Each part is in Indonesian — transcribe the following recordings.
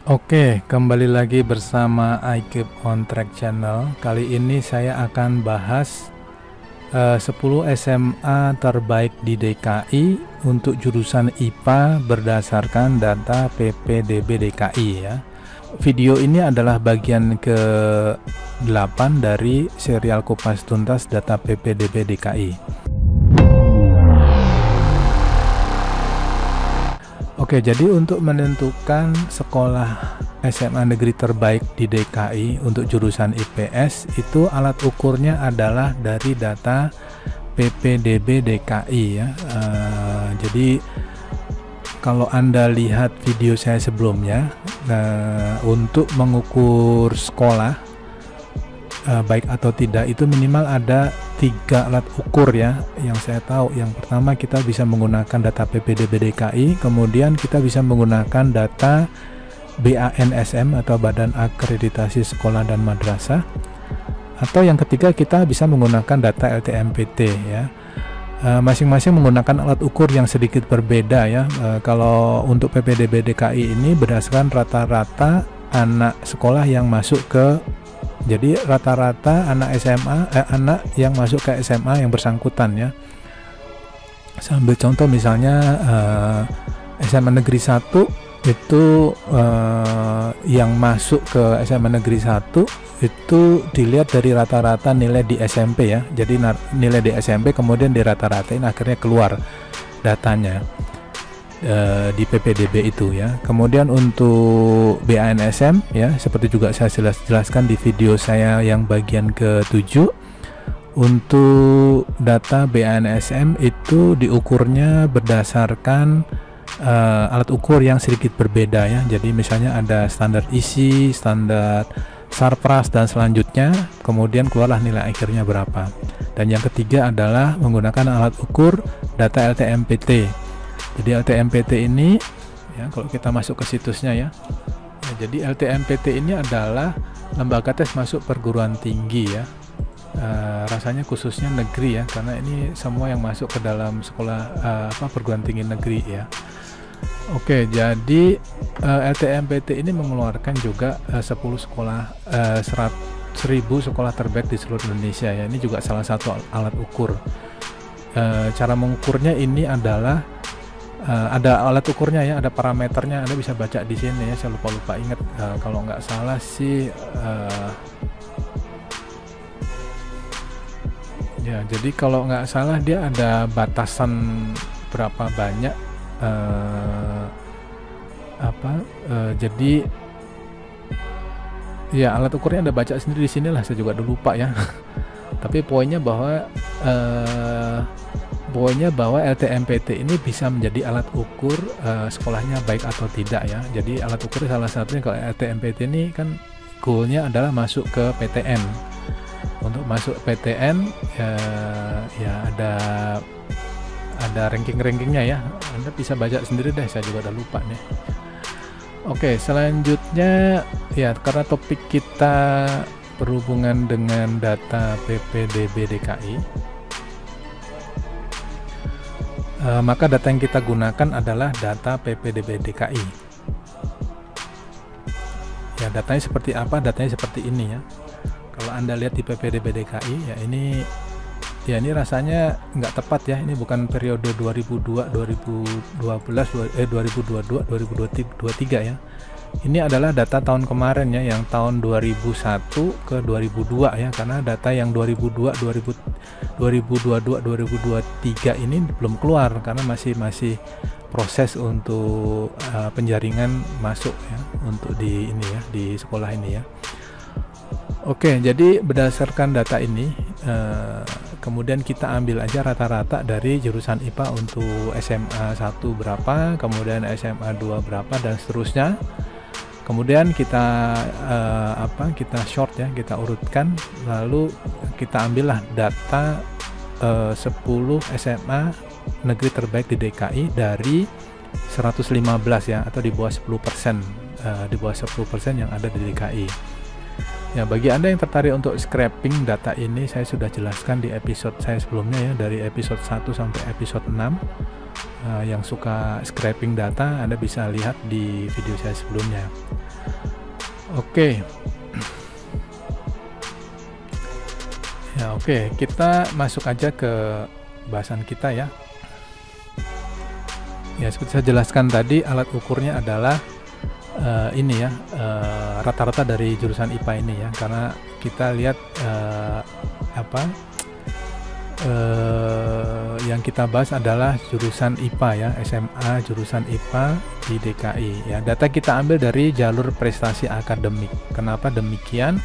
Oke, kembali lagi bersama I Keep on Track channel. Kali ini saya akan bahas 10 SMA terbaik di DKI untuk jurusan IPA berdasarkan data PPDB DKI ya. Video ini adalah bagian ke-8 dari serial kupas tuntas data PPDB DKI. Oke, jadi untuk menentukan sekolah SMA negeri terbaik di DKI untuk jurusan IPS, itu alat ukurnya adalah dari data PPDB DKI ya. Jadi kalau Anda lihat video saya sebelumnya, untuk mengukur sekolah baik atau tidak itu minimal ada 3 alat ukur ya yang saya tahu. Yang pertama, kita bisa menggunakan data PPDB DKI, kemudian kita bisa menggunakan data BANSM atau Badan Akreditasi Sekolah dan Madrasah, atau yang ketiga kita bisa menggunakan data LTMPT ya. Masing-masing menggunakan alat ukur yang sedikit berbeda ya. Kalau untuk PPDB DKI ini berdasarkan rata-rata anak sekolah yang masuk ke, jadi rata-rata anak SMA, anak yang masuk ke SMA yang bersangkutan ya. Sambil contoh misalnya SMA Negeri 1 itu yang masuk ke SMA Negeri 1 itu dilihat dari rata-rata nilai di SMP ya. Jadi nilai di SMP kemudian dirata-ratain, akhirnya keluar datanya di PPDB itu ya. Kemudian untuk BANSM ya, seperti juga saya jelaskan di video saya yang bagian ke-7, untuk data BANSM itu diukurnya berdasarkan alat ukur yang sedikit berbeda ya. Jadi misalnya ada standar isi, standar Sarpras dan selanjutnya, kemudian keluarlah nilai akhirnya berapa. Dan yang ketiga adalah menggunakan alat ukur data LTMPT. Jadi LTMPT ini ya, kalau kita masuk ke situsnya ya, jadi LTMPT ini adalah lembaga tes masuk perguruan tinggi ya. Rasanya khususnya negeri ya, karena ini semua yang masuk ke dalam sekolah perguruan tinggi negeri ya. Oke, jadi LTMPT ini mengeluarkan juga 10 sekolah 1000 sekolah terbaik di seluruh Indonesia ya. Ini juga salah satu alat ukur. Cara mengukurnya ini adalah ada alat ukurnya ya, ada parameternya, Anda bisa baca di sini ya. Saya lupa ingat, kalau nggak salah sih ya, jadi kalau nggak salah dia ada batasan berapa banyak jadi ya alat ukurnya Anda baca sendiri di sinilah, saya juga udah lupa ya. Tapi poinnya bahwa LTMPT ini bisa menjadi alat ukur sekolahnya baik atau tidak ya. Jadi alat ukur salah satunya kalau LTMPT ini kan goalnya adalah masuk ke PTN. Untuk masuk PTN ya ada ranking-rankingnya ya. Anda bisa baca sendiri deh, saya juga udah lupa nih. Oke, selanjutnya ya, karena topik kita berhubungan dengan data PPDB DKI, maka data yang kita gunakan adalah data PPDB DKI. Ya, datanya seperti apa? Datanya seperti ini ya. Kalau Anda lihat di PPDB DKI ya, ini rasanya nggak tepat ya. Ini bukan periode 2002, 2012, 2022, 2023 ya. Ini adalah data tahun kemarin ya, yang tahun 2001 ke 2002 ya, karena data yang 2022, 2023 ini belum keluar karena masih proses untuk penjaringan masuk ya, untuk di ini ya, di sekolah ini ya. Oke, jadi berdasarkan data ini kemudian kita ambil aja rata-rata dari jurusan IPA untuk SMA 1 berapa, kemudian SMA 2 berapa, dan seterusnya. Kemudian kita kita short ya, kita urutkan, lalu kita ambillah data 10 SMA negeri terbaik di DKI dari 115 ya, atau di bawah 10%, di bawah 10% yang ada di DKI. Ya, bagi Anda yang tertarik untuk scraping data ini, saya sudah jelaskan di episode saya sebelumnya ya, dari episode 1 sampai episode 6. Yang suka scraping data, Anda bisa lihat di video saya sebelumnya. Oke. Ya, oke, kita masuk aja ke bahasan kita ya. Ya, seperti saya jelaskan tadi, alat ukurnya adalah ini ya, rata-rata dari jurusan IPA ini ya, karena kita lihat yang kita bahas adalah jurusan IPA ya, SMA jurusan IPA di DKI ya. Data kita ambil dari jalur prestasi akademik. Kenapa demikian?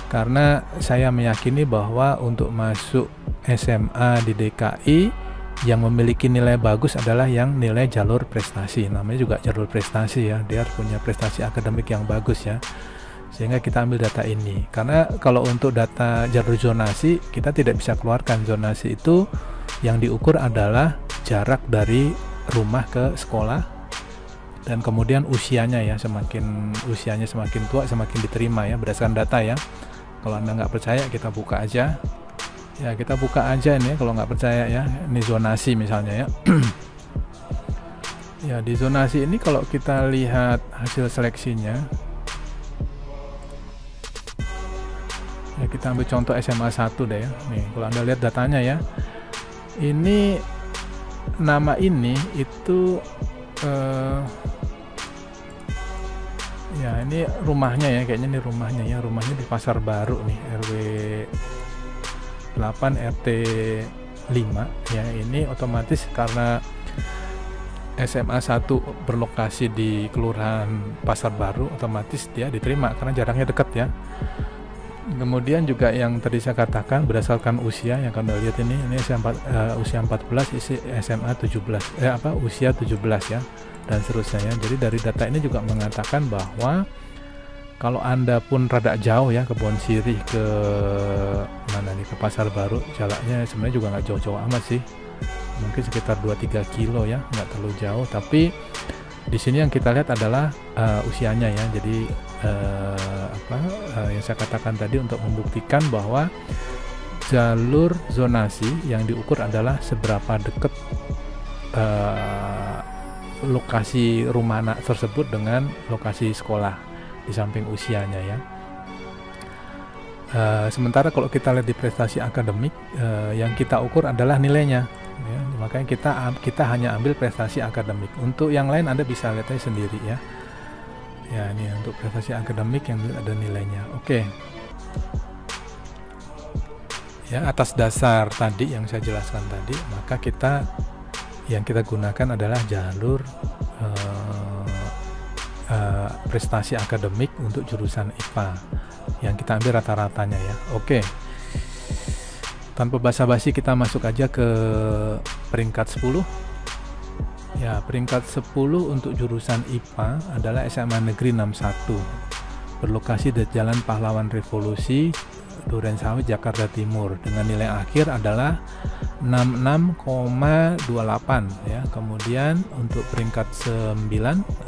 Karena saya meyakini bahwa untuk masuk SMA di DKI yang memiliki nilai bagus adalah yang nilai jalur prestasi. Namanya juga jalur prestasi ya, dia punya prestasi akademik yang bagus ya. Sehingga kita ambil data ini. Karena kalau untuk data jalur zonasi, kita tidak bisa keluarkan. Zonasi itu yang diukur adalah jarak dari rumah ke sekolah, dan kemudian usianya ya, usianya semakin tua semakin diterima ya, berdasarkan data ya. Kalau Anda nggak percaya, kita buka aja ya, kita buka aja ini kalau nggak percaya ya. Ini zonasi misalnya ya. Ya, di zonasi ini kalau kita lihat hasil seleksinya ya, kita ambil contoh SMA 1 deh ya. Nih, kalau Anda lihat datanya ya, ini nama ini itu ya, ini rumahnya ya, kayaknya ini rumahnya ya, rumahnya di Pasar Baru nih, RW 8 RT 5 ya. Ini otomatis karena SMA 1 berlokasi di Kelurahan Pasar Baru, otomatis dia diterima karena jaraknya dekat ya. Kemudian juga yang tadi saya katakan berdasarkan usia yang Anda lihat ini usia 14, SMA 17, usia 17 ya, dan seterusnya. Jadi dari data ini juga mengatakan bahwa kalau Anda pun rada jauh ya, ke Kebonsiri ke mana nih, ke Pasar Baru, jaraknya sebenarnya juga nggak jauh-jauh amat sih, mungkin sekitar 2-3 kilo ya, nggak terlalu jauh. Tapi di sini yang kita lihat adalah usianya ya. Jadi yang saya katakan tadi untuk membuktikan bahwa jalur zonasi yang diukur adalah seberapa dekat lokasi rumah anak tersebut dengan lokasi sekolah di samping usianya ya. Sementara kalau kita lihat di prestasi akademik, yang kita ukur adalah nilainya ya, makanya kita hanya ambil prestasi akademik. Untuk yang lain Anda bisa lihat aja sendiri ya. Ya, ini untuk prestasi akademik yang ada nilainya. Oke. Ya, atas dasar tadi yang saya jelaskan tadi, maka yang kita gunakan adalah jalur prestasi akademik untuk jurusan IPA yang kita ambil rata-ratanya ya. Oke. Tanpa basa-basi kita masuk aja ke peringkat 10. Ya, peringkat 10 untuk jurusan IPA adalah SMA Negeri 61, berlokasi di Jalan Pahlawan Revolusi, Durensawit, Jakarta Timur, dengan nilai akhir adalah 66,28 ya. Kemudian untuk peringkat 9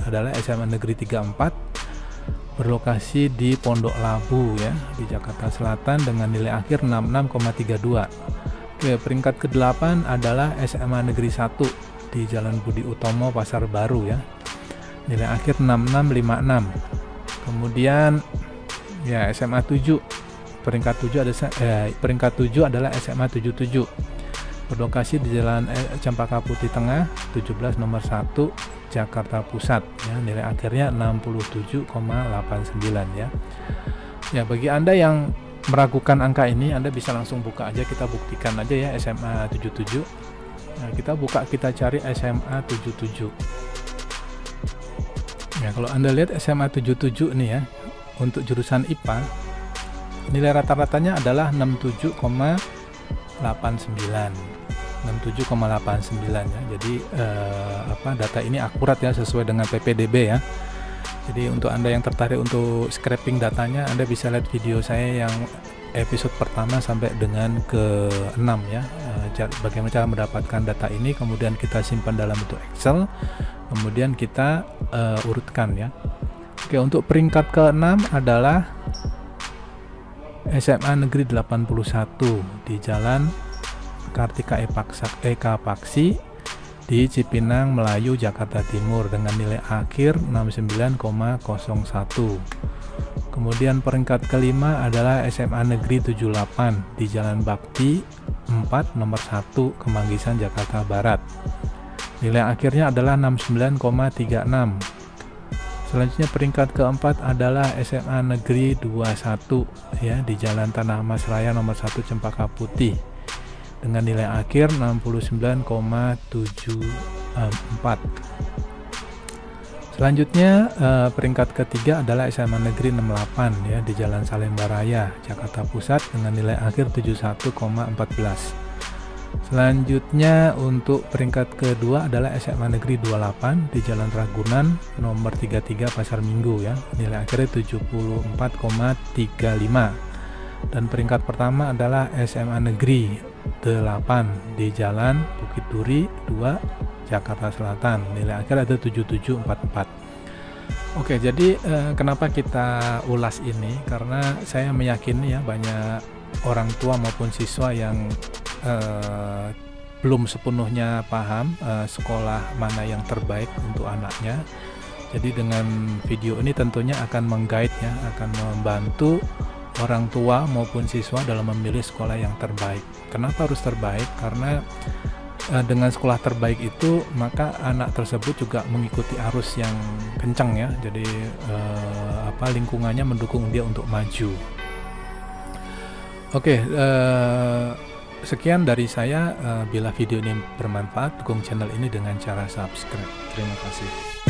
adalah SMA Negeri 34, berlokasi di Pondok Labu ya, di Jakarta Selatan, dengan nilai akhir 66,32. Oke, peringkat ke-8 adalah SMA Negeri 1 di Jalan Budi Utomo, Pasar Baru ya, nilai akhir 6656. Kemudian ya, SMA 7, peringkat 7 adalah SMA 77, berlokasi di Jalan Cempaka Putih Tengah 17 nomor 1 Jakarta Pusat ya, nilai akhirnya 67,89 ya. Ya, bagi Anda yang meragukan angka ini, Anda bisa langsung buka aja, kita buktikan aja ya SMA 77. Nah, kita cari SMA 77. Ya, kalau Anda lihat SMA 77 ini ya, untuk jurusan IPA, nilai rata-ratanya adalah 67,89 ya. Jadi data ini akurat ya, sesuai dengan PPDB ya. Jadi untuk Anda yang tertarik untuk scraping datanya, Anda bisa lihat video saya yang episode pertama sampai dengan ke-6 ya, bagaimana cara mendapatkan data ini. Kemudian kita simpan dalam bentuk Excel, kemudian kita urutkan ya. Oke, untuk peringkat ke-6 adalah SMA Negeri 81 di Jalan Kartika Eka Paksi, di Cipinang Melayu, Jakarta Timur dengan nilai akhir 69,01. Kemudian peringkat kelima adalah SMA Negeri 78 di Jalan Bakti 4 nomor 1 Kemanggisan, Jakarta Barat. Nilai akhirnya adalah 69,36. Selanjutnya peringkat keempat adalah SMA Negeri 21 ya di Jalan Tanah Mas Raya nomor 1 Cempaka Putih dengan nilai akhir 69,74. Selanjutnya peringkat ketiga adalah SMA Negeri 68 ya di Jalan Salemba Raya, Jakarta Pusat dengan nilai akhir 71,14. Selanjutnya untuk peringkat kedua adalah SMA Negeri 28 di Jalan Ragunan nomor 33 Pasar Minggu ya, nilai akhirnya 74,35. Dan peringkat pertama adalah SMA Negeri 8 di Jalan Bukit Duri 2 Jakarta Selatan, nilai akhir ada 7744. Oke, jadi kenapa kita ulas ini? Karena saya meyakini ya banyak orang tua maupun siswa yang belum sepenuhnya paham sekolah mana yang terbaik untuk anaknya. Jadi dengan video ini tentunya akan meng-guide ya, akan membantu orang tua maupun siswa dalam memilih sekolah yang terbaik. Kenapa harus terbaik? Karena dengan sekolah terbaik itu maka anak tersebut juga mengikuti arus yang kencang ya. Jadi lingkungannya mendukung dia untuk maju. Oke, sekian dari saya. Bila video ini bermanfaat, dukung channel ini dengan cara subscribe. Terima kasih.